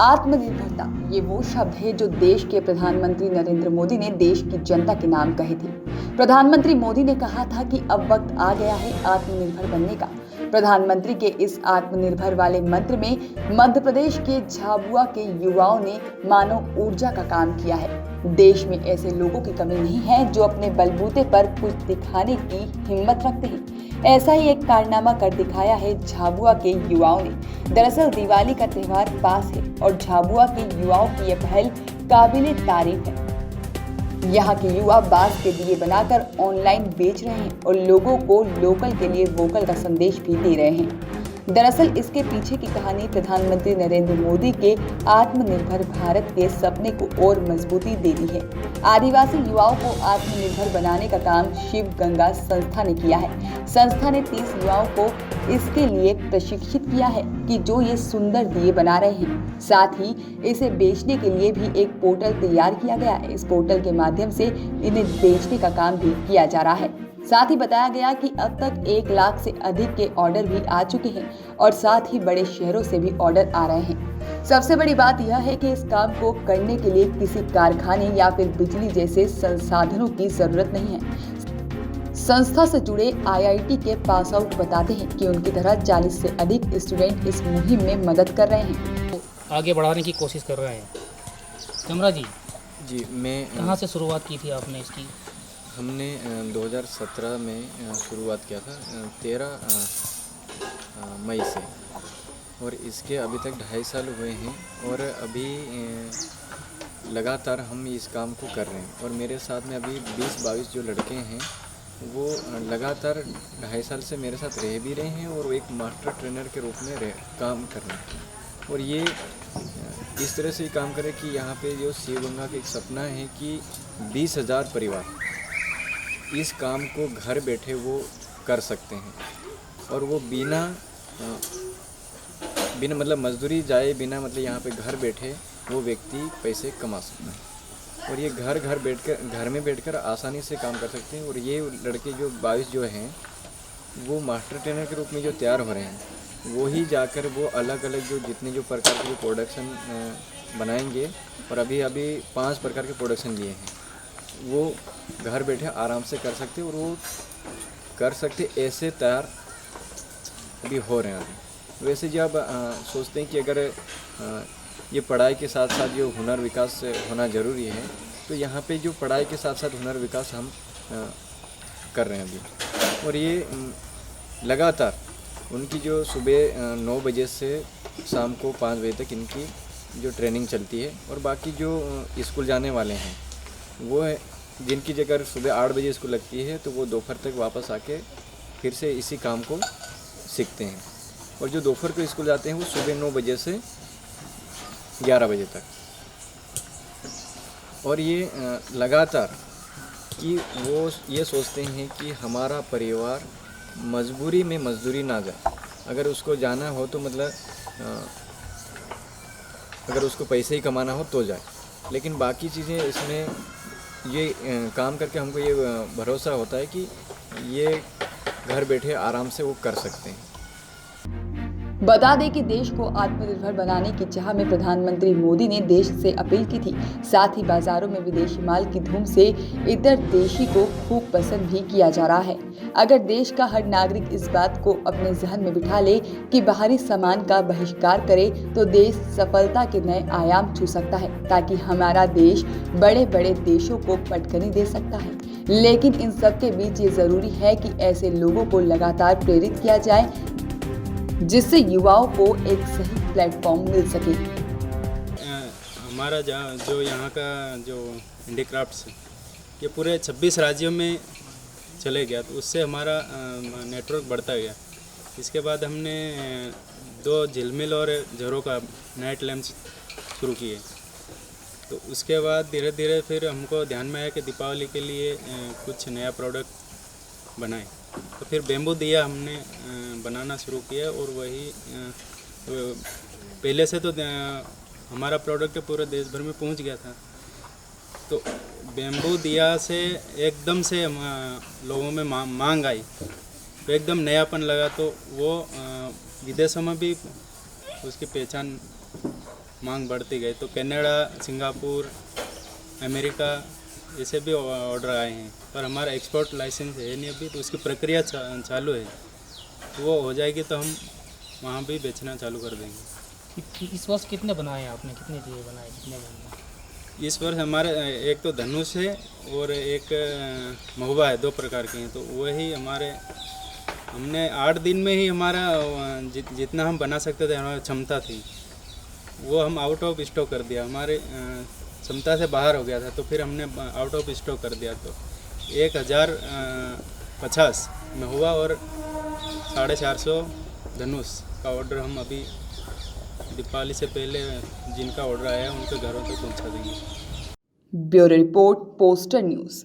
आत्मनिर्भरता ये वो शब्द है जो देश के प्रधानमंत्री नरेंद्र मोदी ने देश की जनता के नाम कहे थे। प्रधानमंत्री मोदी ने कहा था कि अब वक्त आ गया है आत्मनिर्भर बनने का। प्रधानमंत्री के इस आत्मनिर्भर वाले मंत्र में मध्य प्रदेश के झाबुआ के युवाओं ने मानव ऊर्जा का काम किया है। देश में ऐसे लोगों की कमी नहीं है जो अपने बलबूते पर कुछ दिखाने की हिम्मत रखते हैं। ऐसा ही एक कारनामा कर दिखाया है झाबुआ के युवाओं ने। दरअसल दिवाली का त्योहार पास है और झाबुआ के युवाओं की यह पहल काबिले तारीफ है। यहाँ के युवा बांस के दिए बनाकर ऑनलाइन बेच रहे हैं और लोगों को लोकल के लिए वोकल का संदेश भी दे रहे हैं। दरअसल इसके पीछे की कहानी प्रधानमंत्री नरेंद्र मोदी के आत्मनिर्भर भारत के सपने को और मजबूती देती है। आदिवासी युवाओं को आत्मनिर्भर बनाने का काम शिव गंगा संस्था ने किया है। संस्था ने 30 युवाओं को इसके लिए प्रशिक्षित किया है कि जो ये सुंदर दिए बना रहे हैं। साथ ही इसे बेचने के लिए भी एक पोर्टल तैयार किया गया है। इस पोर्टल के माध्यम से इन्हें बेचने का काम भी किया जा रहा है। साथ ही बताया गया कि अब तक 1 लाख से अधिक के ऑर्डर भी आ चुके हैं और साथ ही बड़े शहरों से भी ऑर्डर आ रहे हैं। सबसे बड़ी बात यह है कि इस काम को करने के लिए किसी कारखाने या फिर बिजली जैसे संसाधनों की जरूरत नहीं है। संस्था से जुड़े IIT के पास आउट बताते हैं कि उनकी तरह 40 से अधिक स्टूडेंट इस मुहिम में मदद कर रहे हैं। आगे बढ़ाने की कोशिश कर रहे हैं। कमरा जी, मैं कहाँ से शुरुआत की थी आपने इसकी? हमने 2017 में शुरुआत किया था 13 मई से, और इसके अभी तक 2.5 साल हुए हैं और अभी लगातार हम इस काम को कर रहे हैं। और मेरे साथ में अभी 20-22 जो लड़के हैं वो लगातार 2.5 साल से मेरे साथ रह भी रहे हैं और एक मास्टर ट्रेनर के रूप में काम कर रहे हैं। और ये इस तरह से काम करें कि यहाँ पे जो शिव गंगा का एक सपना है कि 20,000 परिवार इस काम को घर बैठे वो कर सकते हैं और वो बिना मतलब मजदूरी जाए, बिना मतलब यहाँ पे घर बैठे वो व्यक्ति पैसे कमा सकता है। और ये घर में बैठकर आसानी से काम कर सकते हैं। और ये लड़के जो 22 जो हैं वो मास्टर ट्रेनर के रूप में जो तैयार हो रहे हैं, वो ही जाकर वो अलग अलग जो जितने जो प्रकार के जो प्रोडक्शन बनाएंगे। और अभी 5 प्रकार के प्रोडक्शन लिए हैं, वो घर बैठे आराम से कर सकते और वो कर सकते ऐसे तैयार अभी हो रहे हैं। अभी वैसे जब सोचते हैं कि अगर ये पढ़ाई के साथ साथ जो हुनर विकास होना ज़रूरी है, तो यहाँ पे जो पढ़ाई के साथ साथ हुनर विकास हम कर रहे हैं अभी। और ये लगातार उनकी जो सुबह 9 बजे से शाम को 5 बजे तक इनकी जो ट्रेनिंग चलती है। और बाकी जो स्कूल जाने वाले हैं वो है जिनकी जगह सुबह 8 बजे स्कूल लगती है, तो वो दोपहर तक वापस आके फिर से इसी काम को सीखते हैं। और जो दोपहर को स्कूल जाते हैं वो सुबह 9 बजे से 11 बजे तक। और ये लगातार कि वो ये सोचते हैं कि हमारा परिवार मजबूरी में मजदूरी ना जाए। अगर उसको जाना हो तो मतलब अगर उसको पैसे ही कमाना हो तो जाए, लेकिन बाकी चीज़ें इसमें ये काम करके हमको ये भरोसा होता है कि ये घर बैठे आराम से वो कर सकते हैं। बता दें कि देश को आत्मनिर्भर बनाने की चाह में प्रधानमंत्री मोदी ने देश से अपील की थी। साथ ही बाजारों में विदेशी माल की धूम से इतर देशी को खूब पसंद भी किया जा रहा है। अगर देश का हर नागरिक इस बात को अपने जहन में बिठा ले कि बाहरी सामान का बहिष्कार करे, तो देश सफलता के नए आयाम छू सकता है, ताकि हमारा देश बड़े बड़े देशों को पटखनी दे सकता है। लेकिन इन सब के बीच ये जरूरी है कि ऐसे लोगों को लगातार प्रेरित किया जाए जिससे युवाओं को एक सही प्लेटफॉर्म मिल सके। हमारा जो यहाँ का जो हैंडीक्राफ्ट्स ये पूरे 26 राज्यों में चले गया, तो उससे हमारा नेटवर्क बढ़ता गया। इसके बाद हमने 2 झिलमिल और झरोखा नाइट लैंप्स शुरू किए। तो उसके बाद धीरे धीरे फिर हमको ध्यान में आया कि दीपावली के लिए कुछ नया प्रोडक्ट बनाए। तो फिर बेम्बू दिया हमने बनाना शुरू किया। और वही पहले से तो हमारा प्रोडक्ट पूरे देश भर में पहुंच गया था। तो बेम्बू दिया से एकदम से लोगों में मांग आई, तो एकदम नयापन लगा। तो वो विदेशों में भी उसकी पहचान मांग बढ़ती गई तो कनाडा, सिंगापुर, अमेरिका ऐसे भी ऑर्डर आए हैं, पर हमारा एक्सपोर्ट लाइसेंस है नहीं अभी, तो उसकी प्रक्रिया चालू है। तो वो हो जाएगी तो हम वहाँ भी बेचना चालू कर देंगे। इस वर्ष कितने बनाए हैं आपने, कितने दिए बनाए, कितने बनाए? इस वर्ष हमारे एक तो धनुष है और एक महुआ है, 2 प्रकार के हैं। तो वही हमारे हमने 8 दिन में ही हमारा जितना हम बना सकते थे, हमारी क्षमता थी, वो हम आउट ऑफ स्टॉक कर दिया, हमारे क्षमता से बाहर हो गया था। तो फिर हमने आउट ऑफ स्टॉक कर दिया। तो 1050 महुआ और 450 धनुष का ऑर्डर हम अभी दीपावली से पहले जिनका ऑर्डर आया है उनके घरों तक पहुंचा देंगे। Bureau report, poster news.